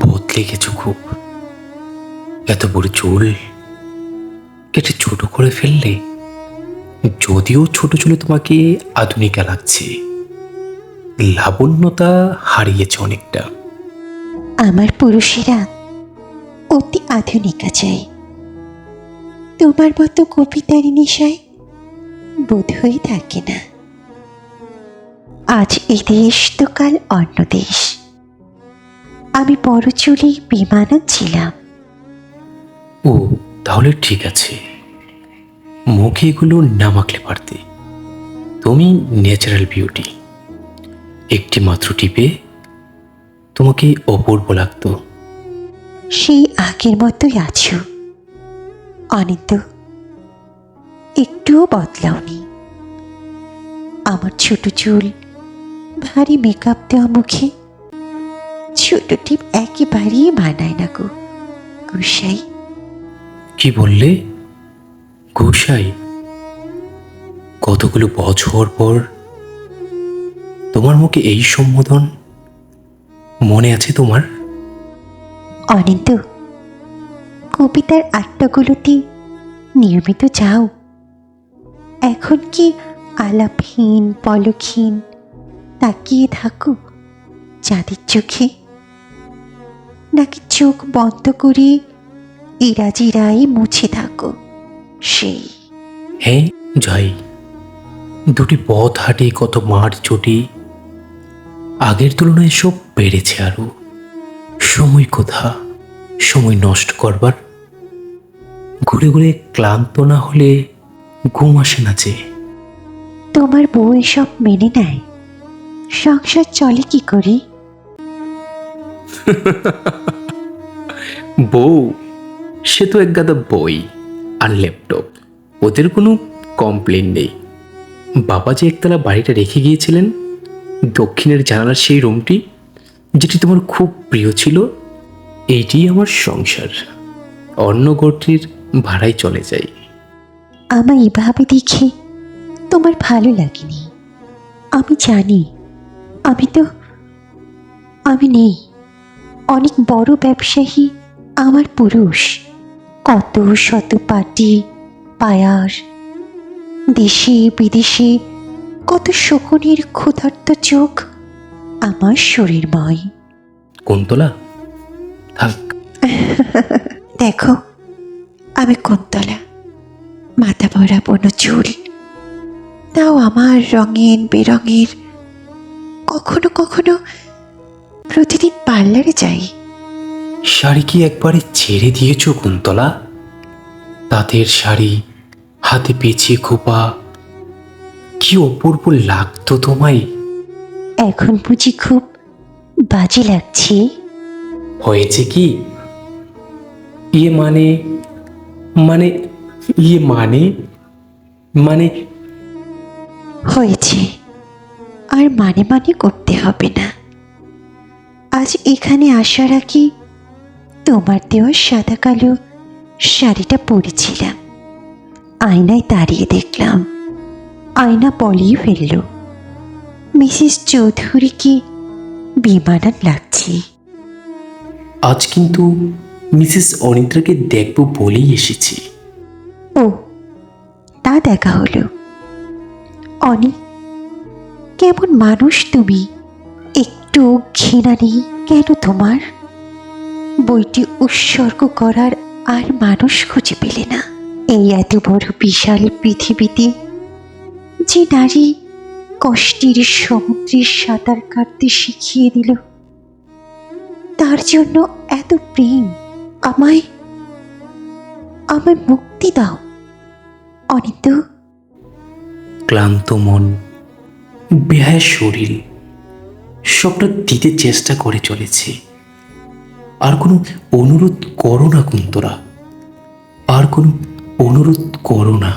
বদলে গেছো খুব। এত বড় চুল কেটে ছোট করে ফেললে। যদিও ছোট চুলে তোমাকে আধুনিকা লাগছে, লাবণ্যতা হারিয়েছে অনেকটা। আমার পুরুষেরা অতি আধুনিকা চাই। তোমার মতো কবিতার নেশায় বোধ হয়ে থাকে না। আজ এ দেশ তো কাল অন্য দেশ। আমি বড় চুলে বেমানান ছিলাম। ও তাহলে ঠিক আছে, মুখে এগুলো না মাখলে পারতে। তুমি ন্যাচারাল বিউটি। একটি মাত্র টিপে তোমাকে অপূর্ব লাগতো। সেই আগের মতোই আছো অনিন্দ, একটুও বদলাওনি। আমার ছোট চুল, ভারী মেকআপ দেওয়া মুখে ছোট টিপ একেবারেই মানায় না গো গোসাই। কি বললে? গোসাই? কতগুলো বছর পর তোমার মুখে এই সম্বোধন মনে আছে তোমার? অনিন্দ, কবিতার আড্ডাগুলোতে নিয়মিত যাও? এখন কি আলাপহীন পলকহীন তাকিয়ে থাকো চাঁদের চোখে, নাকি চোখ বন্ধ করে ইরাজিরাই মুছে থাকো সেই? হ্যাঁ যাই। দুটি পথ হাঁটে, কত মাঠ চটি। আগের তুলনায় সব বেড়েছে আরো। সময় কোথা, সময় নষ্ট করবার। ঘুরে ঘুরে ক্লান্ত না হলে ঘুম আসে না যে। তোমার বউ এসব মেনে নেয়? সংসার চলে কি করে? বউ? সে তো এক গাদা বই আর ল্যাপটপ, ওদের কোনো কমপ্লেন নেই। বাবা যে একতলা বাড়িটা রেখে গিয়েছিলেন, দক্ষিণের জানালার সেই রুমটি যেটি তোমার খুব প্রিয় ছিল, এইটি আমার সংসার। অন্য ঘরটির ভাড়ায় চলে যাই। আমায় এভাবে দেখে তোমার ভালো লাগেনি, আমি জানি। আমি নেই। অনেক বড় ব্যবসায়ী আমার পুরুষ। কত শত পাটি পায়ার, দেশে বিদেশে কত শকুনির ক্ষুধার্ত চোখ আমার শরীরময়। কুন্তলা থাক। দেখো, আমি কুন্তলা, মাথা ভরা বনো চুল, তাও আমার রঙিন বেরঙের। কখনো কখনো প্রতিদিন পার্লারে যাই। শাড়ি কি একবারে ছেড়ে দিয়েছ কুন্তলা? তাঁতের শাড়ি, হাতে পেঁচিয়ে খোপা, কি অপূর্ব লাগতো তোমায়। এখন বুঝি খুব বাজে লাগছে? হয়েছে কি? ইয়ে মানে মানে ইয়ে মানে মানে হয়েছে, আর মানে মানে করতে হবে না। আজ এখানে আসার আগে তোমার দেওয়া সাদা কালো শাড়িটা পরেছিলাম। আয়নায় দাঁড়িয়ে দেখলাম, আয়না বলেই ফেলল, মিসেস চৌধুরীকে বেমানান লাগছে। আজ কিন্তু মিসেস অনিদ্রাকে দেখব বলেই এসেছি। ও, তা দেখা হলো। অনি, কেমন মানুষ তুমি? একটু ঘৃণা নেই কেন তোমার? বইটি উৎসর্গ করার আর মানুষ খুঁজে পেলে না এই এত বড় বিশাল পৃথিবীতে? যে নারী কষ্টের সমুদ্রে সাঁতার কাটতে শিখিয়ে দিল, তার জন্য এত প্রেম। আমায় আমায় মুক্তি দাও অনিন্দ। ক্লান্ত মন, বেহায়া শরীর, সবটা দিতে চেষ্টা করে চলেছে। আর কোনো অনুরোধ করো না কুন্তলা, আর কোনো অনুরোধ করো না।